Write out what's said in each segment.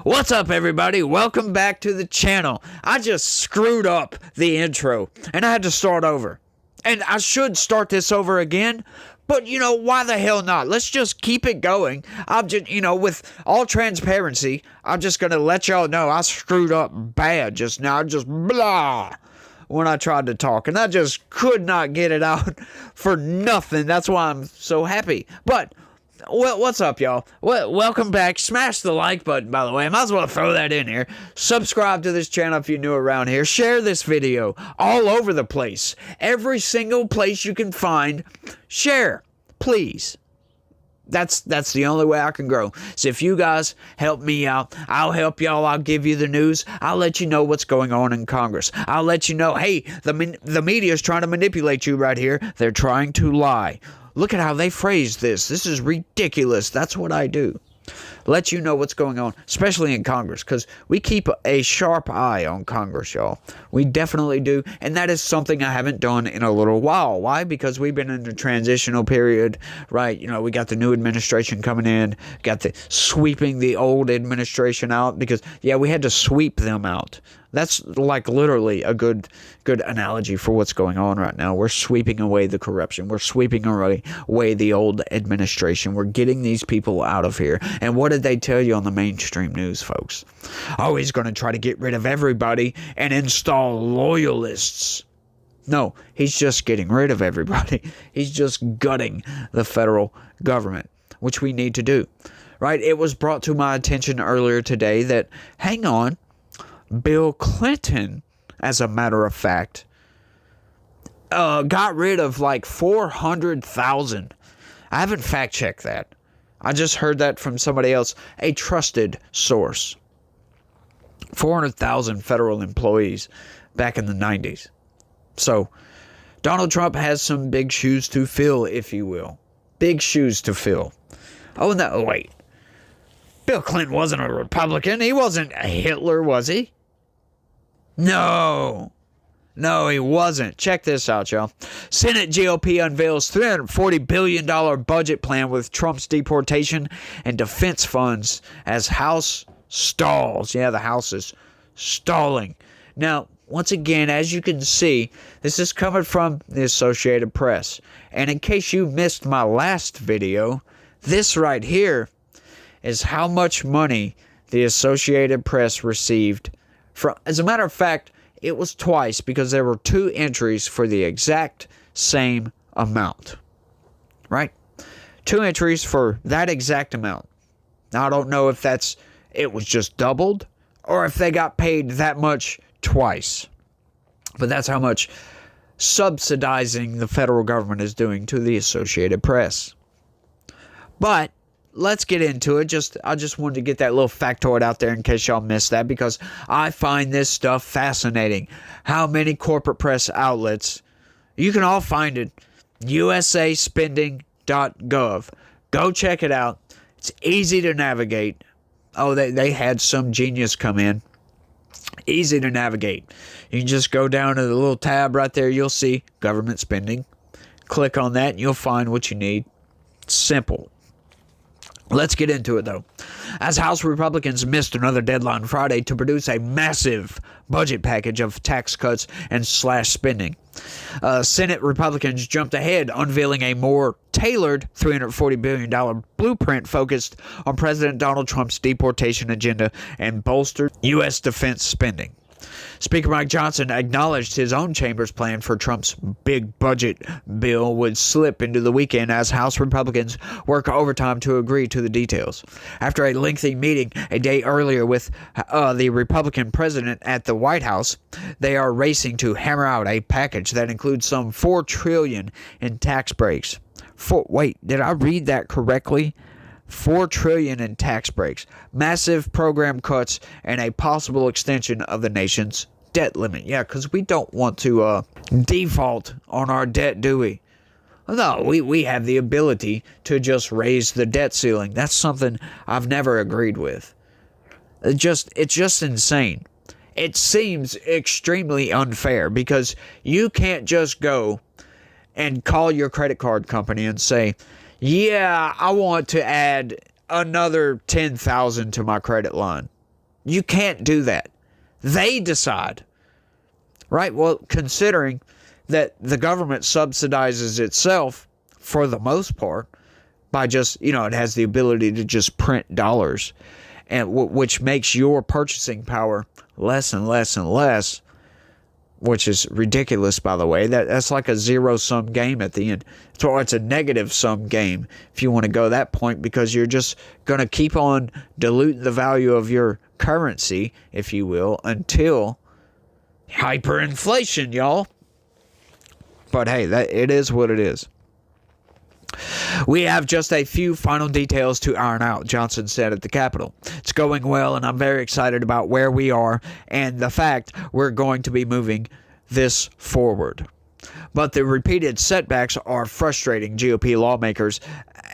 What's up, everybody? Welcome back to the channel. I just screwed up the intro and I had to start over. And I should start this over again, but why the hell not? Let's just keep it going. I'm just, with all transparency, I'm just going to let y'all know I screwed up bad just now. Just blah when I tried to talk, and I just could not get it out for nothing. That's why I'm so happy. But well, what's up, y'all? Well, welcome back. Smash the like button, by the way. I might as well throw that in here. Subscribe to this channel if you're new around here. Share this video all over the place. Every single place you can find. Share, please. That's the only way I can grow. So if you guys help me out, I'll help y'all. I'll give you the news. I'll let you know what's going on in Congress. I'll let you know, hey, the media is trying to manipulate you right here. They're trying to lie. Look at how they phrase this. This is ridiculous. That's what I do. Let you know what's going on, especially in Congress, because we keep a sharp eye on Congress, y'all. We definitely do, and that is something I haven't done in a little while. Why? Because we've been in a transitional period, right? We got the new administration coming in, got the sweeping the old administration out, because, yeah, we had to sweep them out. That's like literally a good analogy for what's going on right now. We're sweeping away the corruption. We're sweeping away the old administration. We're getting these people out of here. And what did they tell you on the mainstream news, folks? Oh, he's going to try to get rid of everybody and install loyalists. No, he's just getting rid of everybody. He's just gutting the federal government, which we need to do. Right? It was brought to my attention earlier today that, hang on, Bill Clinton, as a matter of fact, got rid of like 400,000. I haven't fact-checked that. I just heard that from somebody else, a trusted source. 400,000 federal employees back in the 90s. So, Donald Trump has some big shoes to fill, if you will. Big shoes to fill. Oh, no, wait. Bill Clinton wasn't a Republican. He wasn't a Hitler, was he? No, he wasn't. Check this out, y'all. Senate GOP unveils $340 billion budget plan with Trump's deportation and defense funds as House stalls. Yeah, the House is stalling. Now, once again, as you can see, this is coming from the Associated Press. And in case you missed my last video, this right here is how much money the Associated Press received. As a matter of fact, it was twice because there were two entries for the exact same amount. Right? Two entries for that exact amount. Now, I don't know if it was just doubled or if they got paid that much twice. But that's how much subsidizing the federal government is doing to the Associated Press. But let's get into it. I just wanted to get that little factoid out there in case y'all missed that, because I find this stuff fascinating. How many corporate press outlets, you can all find it, usaspending.gov. Go check it out. It's easy to navigate. Oh, they had some genius come in. Easy to navigate. You can just go down to the little tab right there. You'll see government spending. Click on that and you'll find what you need. It's simple. Let's get into it, though. As House Republicans missed another deadline Friday to produce a massive budget package of tax cuts and slash spending, Senate Republicans jumped ahead, unveiling a more tailored $340 billion blueprint focused on President Donald Trump's deportation agenda and bolstered U.S. defense spending. Speaker Mike Johnson acknowledged his own chamber's plan for Trump's big budget bill would slip into the weekend as House Republicans work overtime to agree to the details. After a lengthy meeting a day earlier with the Republican president at the White House, they are racing to hammer out a package that includes some $4 trillion in tax breaks. Wait, did I read that correctly? $4 trillion in tax breaks, massive program cuts, and a possible extension of the nation's debt limit. Yeah, because we don't want to default on our debt, do we? No, we have the ability to just raise the debt ceiling. That's something I've never agreed with. It's just insane. It seems extremely unfair because you can't just go and call your credit card company and say, yeah, I want to add another $10,000 to my credit line. You can't do that. They decide. Right? Well, considering that the government subsidizes itself for the most part by just, it has the ability to just print dollars, and which makes your purchasing power less and less and less, which is ridiculous, by the way. That's like a zero-sum game at the end. So it's a negative-sum game if you want to go that point, because you're just going to keep on diluting the value of your currency, if you will, until hyperinflation, y'all. But hey, it is what it is. We have just a few final details to iron out, Johnson said at the Capitol. It's going well, and I'm very excited about where we are and the fact we're going to be moving this forward. But the repeated setbacks are frustrating GOP lawmakers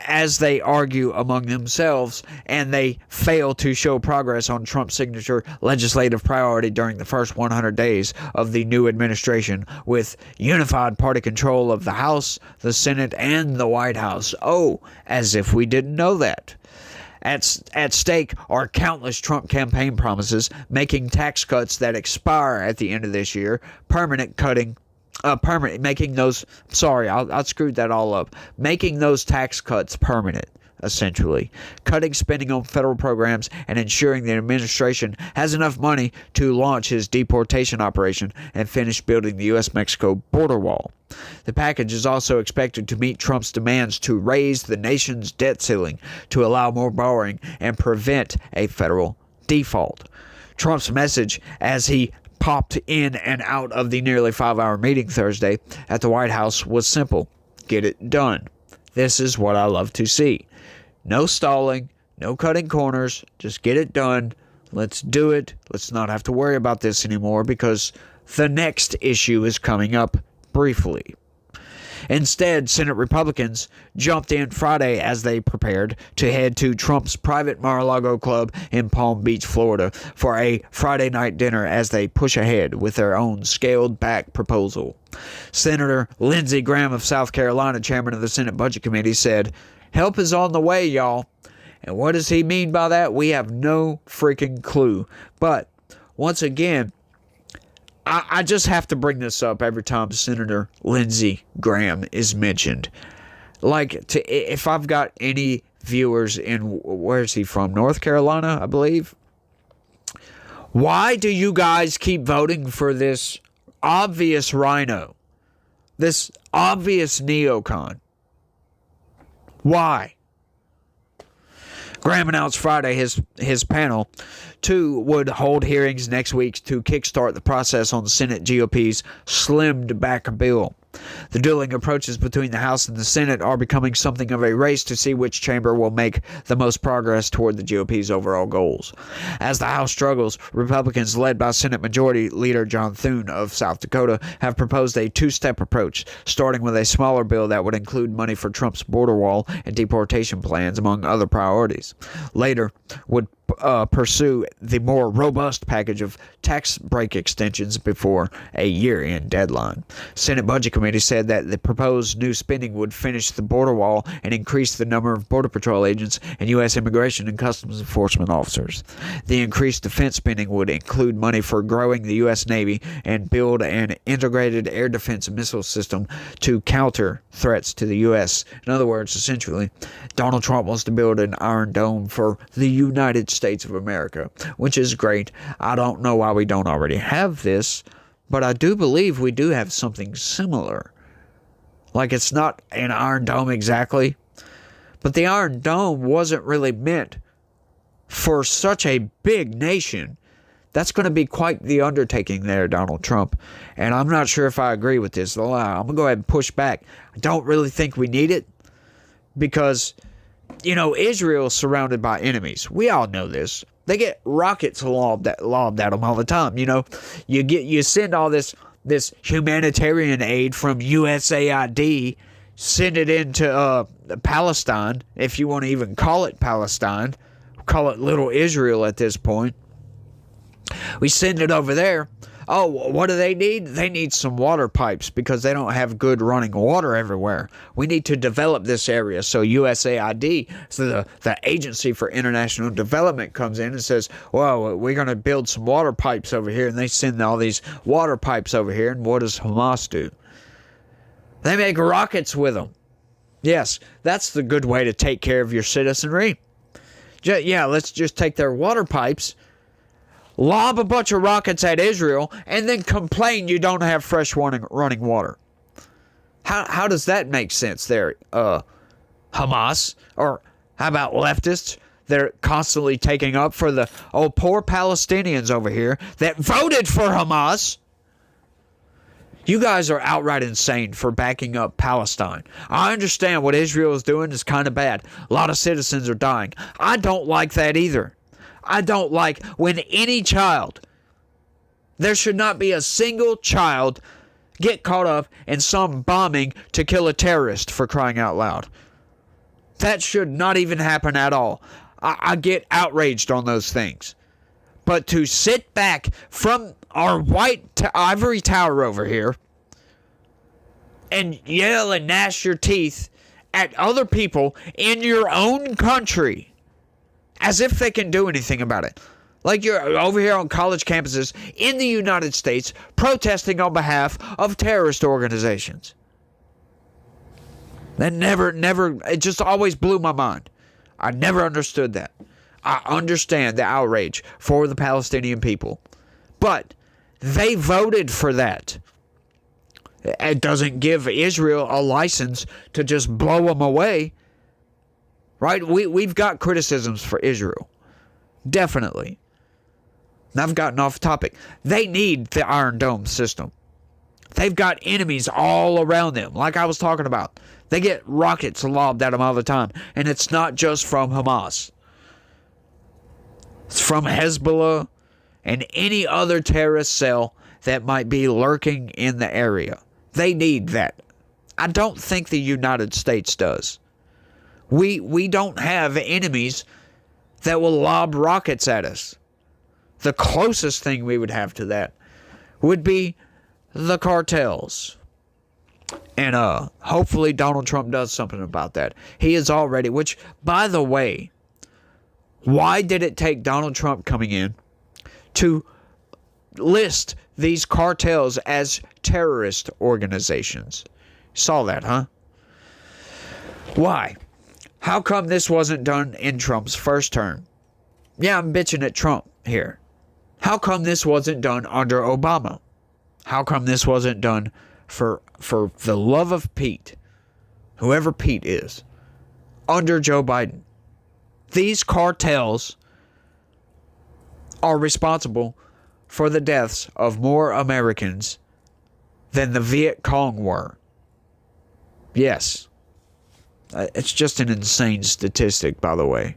as they argue among themselves and they fail to show progress on Trump's signature legislative priority during the first 100 days of the new administration, with unified party control of the House, the Senate, and the White House. Oh, as if we didn't know that. At stake are countless Trump campaign promises, making tax cuts that expire at the end of this year, making those tax cuts permanent, essentially, cutting spending on federal programs, and ensuring the administration has enough money to launch his deportation operation and finish building the U.S.-Mexico border wall. The package is also expected to meet Trump's demands to raise the nation's debt ceiling, to allow more borrowing, and prevent a federal default. Trump's message, as he popped in and out of the nearly 5-hour meeting Thursday at the White House, was simple: get it done. This is what I love to see. No stalling, no cutting corners, just get it done. Let's do it. Let's not have to worry about this anymore, because the next issue is coming up briefly. Instead, Senate Republicans jumped in Friday as they prepared to head to Trump's private Mar-a-Lago club in Palm Beach, Florida, for a Friday night dinner as they push ahead with their own scaled-back proposal. Senator Lindsey Graham of South Carolina, chairman of the Senate Budget Committee, said, "Help is on the way, y'all." And what does he mean by that? We have no freaking clue. But once again, I just have to bring this up every time Senator Lindsey Graham is mentioned. If I've got any viewers in, where is he from? North Carolina, I believe. Why do you guys keep voting for this obvious rhino? This obvious neocon? Why? Graham announced Friday his panel would hold hearings next week to kickstart the process on the Senate GOP's slimmed back bill. The dueling approaches between the House and the Senate are becoming something of a race to see which chamber will make the most progress toward the GOP's overall goals. As the House struggles, Republicans led by Senate Majority Leader John Thune of South Dakota have proposed a two-step approach, starting with a smaller bill that would include money for Trump's border wall and deportation plans, among other priorities. Later would pursue the more robust package of tax break extensions before a year-end deadline. Senate Budget Committee said that the proposed new spending would finish the border wall and increase the number of Border Patrol agents and U.S. Immigration and Customs Enforcement officers. The increased defense spending would include money for growing the U.S. Navy and build an integrated air defense missile system to counter threats to the U.S. In other words, essentially, Donald Trump wants to build an Iron Dome for the United States of America, which is great. I don't know why we don't already have this, but I do believe we do have something similar. Like, it's not an Iron Dome exactly, but the Iron Dome wasn't really meant for such a big nation. That's going to be quite the undertaking there, Donald Trump. And I'm not sure if I agree with this. I'm going to go ahead and push back. I don't really think we need it, because Israel is surrounded by enemies. We all know this. They get rockets lobbed at them all the time. You send all this humanitarian aid from USAID, send it into Palestine, if you want to even call it Palestine, call it Little Israel at this point. We send it over there. Oh, what do they need? They need some water pipes because they don't have good running water everywhere. We need to develop this area. So USAID, so the Agency for International Development, comes in and says, well, we're going to build some water pipes over here. And they send all these water pipes over here. And what does Hamas do? They make rockets with them. Yes, that's the good way to take care of your citizenry. Yeah, let's just take their water pipes, lob a bunch of rockets at Israel, and then complain you don't have fresh running water. How does that make sense there, Hamas? Or how about leftists? They're constantly taking up for the poor Palestinians over here that voted for Hamas. You guys are outright insane for backing up Palestine. I understand what Israel is doing is kind of bad. A lot of citizens are dying. I don't like that either. I don't like when any child, there should not be a single child get caught up in some bombing to kill a terrorist, for crying out loud. That should not even happen at all. I get outraged on those things. But to sit back from our white ivory tower over here and yell and gnash your teeth at other people in your own country as if they can do anything about it. Like you're over here on college campuses in the United States protesting on behalf of terrorist organizations. That never, it just always blew my mind. I never understood that. I understand the outrage for the Palestinian people. But they voted for that. It doesn't give Israel a license to just blow them away. Right? We've got criticisms for Israel. Definitely. And I've gotten off topic. They need the Iron Dome system. They've got enemies all around them, like I was talking about. They get rockets lobbed at them all the time. And it's not just from Hamas. It's from Hezbollah and any other terrorist cell that might be lurking in the area. They need that. I don't think the United States does. We don't have enemies that will lob rockets at us. The closest thing we would have to that would be the cartels. And hopefully Donald Trump does something about that. He is already, which, by the way, why did it take Donald Trump coming in to list these cartels as terrorist organizations? Saw that, huh? Why? How come this wasn't done in Trump's first term? Yeah, I'm bitching at Trump here. How come this wasn't done under Obama? How come this wasn't done for the love of Pete, whoever Pete is, under Joe Biden? These cartels are responsible for the deaths of more Americans than the Viet Cong were. Yes. It's just an insane statistic, by the way.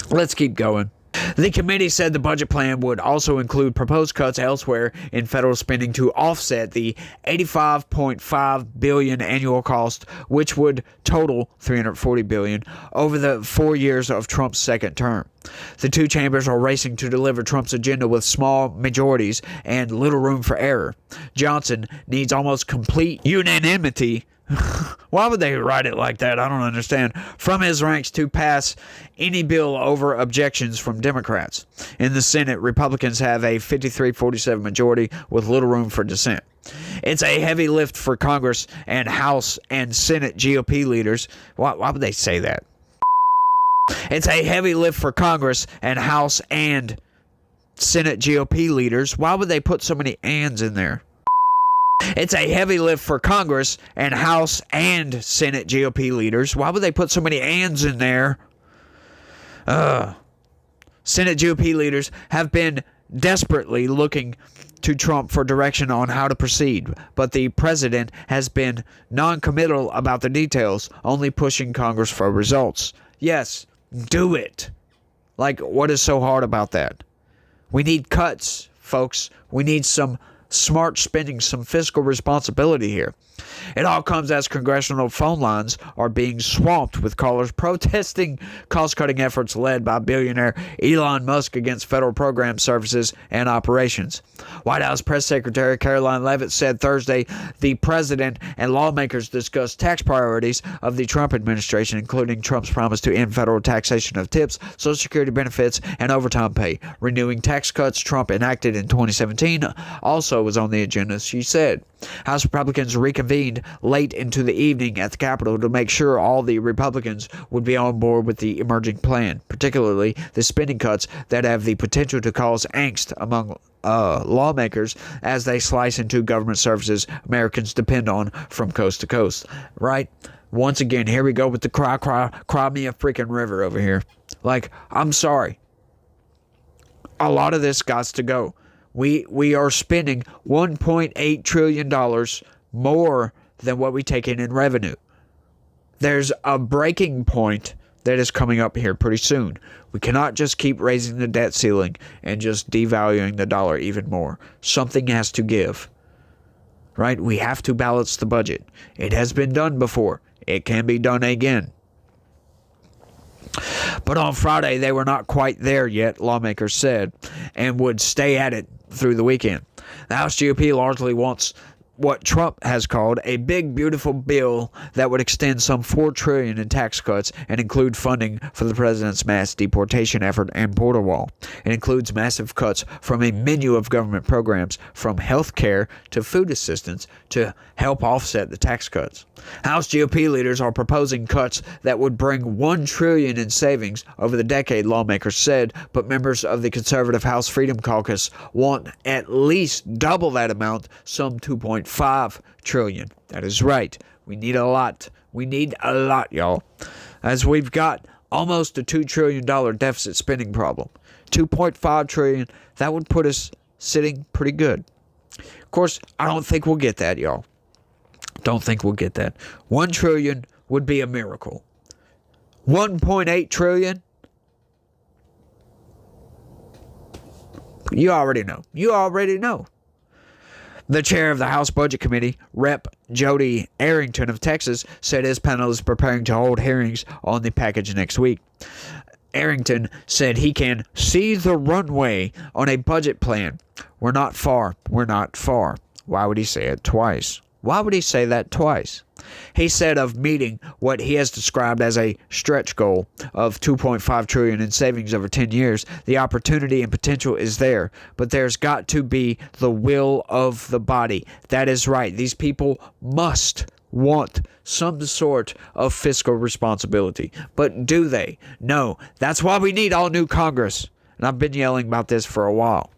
Let's keep going. The committee said the budget plan would also include proposed cuts elsewhere in federal spending to offset the $85.5 billion annual cost, which would total $340 billion over the 4 years of Trump's second term. The two chambers are racing to deliver Trump's agenda with small majorities and little room for error. Johnson needs almost complete unanimity. Why would they write it like that? I don't understand. From his ranks to pass any bill over objections from Democrats. In the Senate, Republicans have a 53-47 majority with little room for dissent. It's a heavy lift for Congress and House and Senate GOP leaders. Why would they say that? It's a heavy lift for Congress and House and Senate GOP leaders. Why would they put so many ands in there? It's a heavy lift for Congress and House and Senate GOP leaders. Why would they put so many ands in there? Senate GOP leaders have been desperately looking to Trump for direction on how to proceed, but the president has been non-committal about the details, only pushing Congress for results. Yes, do it. Like, what is so hard about that? We need cuts, folks. We need some smart spending, some fiscal responsibility here. It all comes as congressional phone lines are being swamped with callers protesting cost-cutting efforts led by billionaire Elon Musk against federal program services and operations. White House Press Secretary Caroline Leavitt said Thursday the president and lawmakers discussed tax priorities of the Trump administration, including Trump's promise to end federal taxation of tips, Social Security benefits, and overtime pay. Renewing tax cuts Trump enacted in 2017 also was on the agenda, she said. House Republicans reconvened late into the evening at the Capitol to make sure all the Republicans would be on board with the emerging plan, particularly the spending cuts that have the potential to cause angst among lawmakers as they slice into government services Americans depend on from coast to coast. Right? Once again, here we go with the cry me a freaking river over here. Like, I'm sorry. A lot of this got to go. We are spending $1.8 trillion more than what we take in revenue. There's a breaking point that is coming up here pretty soon. We cannot just keep raising the debt ceiling and just devaluing the dollar even more. Something has to give. Right? We have to balance the budget. It has been done before. It can be done again. But on Friday, they were not quite there yet, lawmakers said, and would stay at it through the weekend. The House GOP largely wants what Trump has called a big, beautiful bill that would extend some $4 trillion in tax cuts and include funding for the president's mass deportation effort and border wall. It includes massive cuts from a menu of government programs, from health care to food assistance, to help offset the tax cuts. House GOP leaders are proposing cuts that would bring $1 trillion in savings over the decade, lawmakers said, but members of the conservative House Freedom Caucus want at least double that amount, some $2.5 trillion. That is right. We need a lot. We need a lot, y'all. As we've got almost a $2 trillion deficit spending problem. $2.5 trillion, that would put us sitting pretty good. Of course, I don't think we'll get that, y'all. Don't think we'll get that. $1 trillion would be a miracle. 1.8 trillion? You already know. You already know. The chair of the House Budget Committee, Rep. Jody Arrington of Texas, said his panel is preparing to hold hearings on the package next week. Arrington said he can see the runway on a budget plan. We're not far. We're not far. Why would he say it twice? Why would he say that twice? He said of meeting what he has described as a stretch goal of $2.5 trillion in savings over 10 years, the opportunity and potential is there, but there's got to be the will of the body. That is right. These people must want some sort of fiscal responsibility. But do they? No. That's why we need all new Congress. And I've been yelling about this for a while.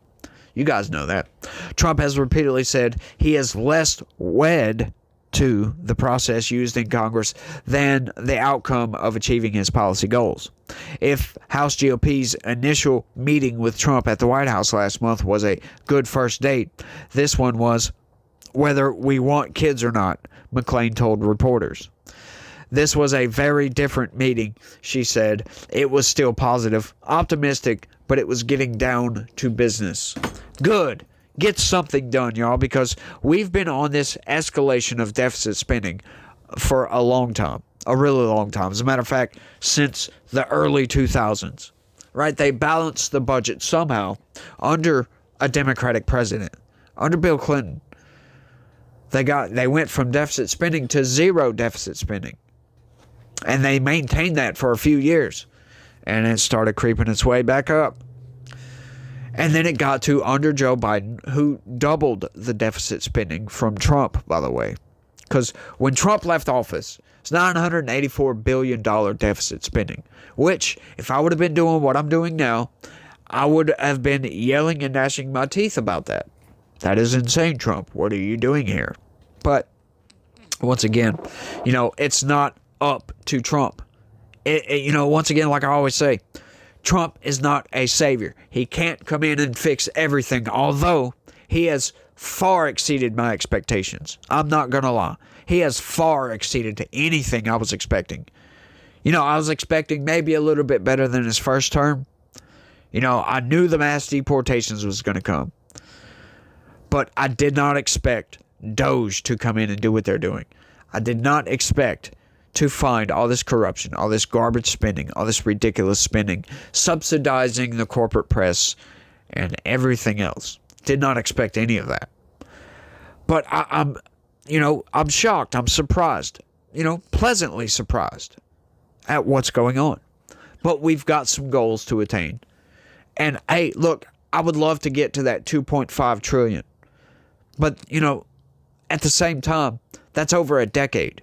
You guys know that. Trump has repeatedly said he is less wed to the process used in Congress than the outcome of achieving his policy goals. If House GOP's initial meeting with Trump at the White House last month was a good first date, this one was whether we want kids or not, McClain told reporters. This was a very different meeting, she said. It was still positive, optimistic, but it was getting down to business. Good. Get something done, y'all, because we've been on this escalation of deficit spending for a long time, a really long time. As a matter of fact, since the early 2000s, right? They balanced the budget somehow under a Democratic president, under Bill Clinton. They went from deficit spending to zero deficit spending. And they maintained that for a few years. And it started creeping its way back up. And then it got to under Joe Biden, who doubled the deficit spending from Trump, by the way. Because when Trump left office, it's $984 billion deficit spending. Which, if I would have been doing what I'm doing now, I would have been yelling and gnashing my teeth about that. That is insane, Trump. What are you doing here? But, once again, it's not up to Trump. Once again, like I always say, Trump is not a savior. He can't come in and fix everything, although he has far exceeded my expectations. I'm not going to lie. He has far exceeded to anything I was expecting. I was expecting maybe a little bit better than his first term. I knew the mass deportations was going to come. But I did not expect Doge to come in and do what they're doing. I did not expect to find all this corruption, all this garbage spending, all this ridiculous spending, subsidizing the corporate press and everything else. Did not expect any of that. But I'm shocked. I'm surprised, pleasantly surprised at what's going on. But we've got some goals to attain. And hey, look, I would love to get to that 2.5 trillion. But, at the same time, that's over a decade.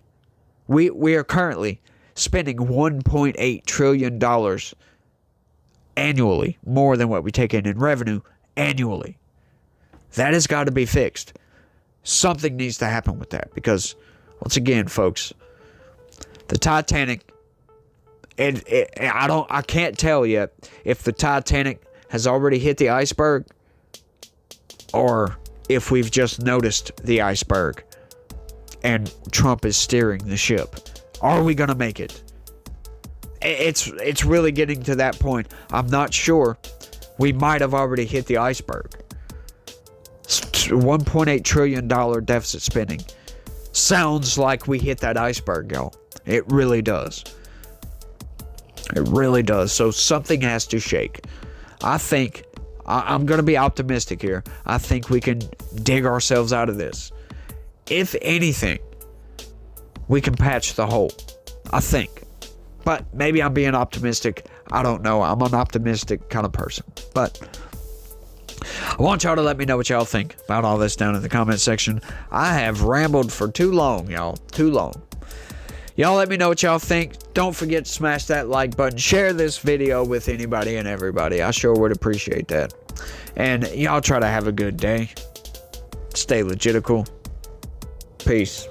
We are currently spending $1.8 trillion annually, more than what we take in revenue annually. That has got to be fixed. Something needs to happen with that because, once again, folks, the Titanic, I can't tell yet if the Titanic has already hit the iceberg or if we've just noticed the iceberg and Trump is steering the ship. Are we going to make it? It's really getting to that point. I'm not sure. We might have already hit the iceberg. $1.8 trillion deficit spending. Sounds like we hit that iceberg, y'all. It really does. It really does. So something has to shake. I think, I'm going to be optimistic here. I think we can dig ourselves out of this. If anything, we can patch the hole. I think. But maybe I'm being optimistic. I don't know. I'm an optimistic kind of person. But I want y'all to let me know what y'all think about all this down in the comment section. I have rambled for too long, y'all. Too long. Y'all let me know what y'all think. Don't forget to smash that like button. Share this video with anybody and everybody. I sure would appreciate that. And y'all try to have a good day. Stay legitical. Peace.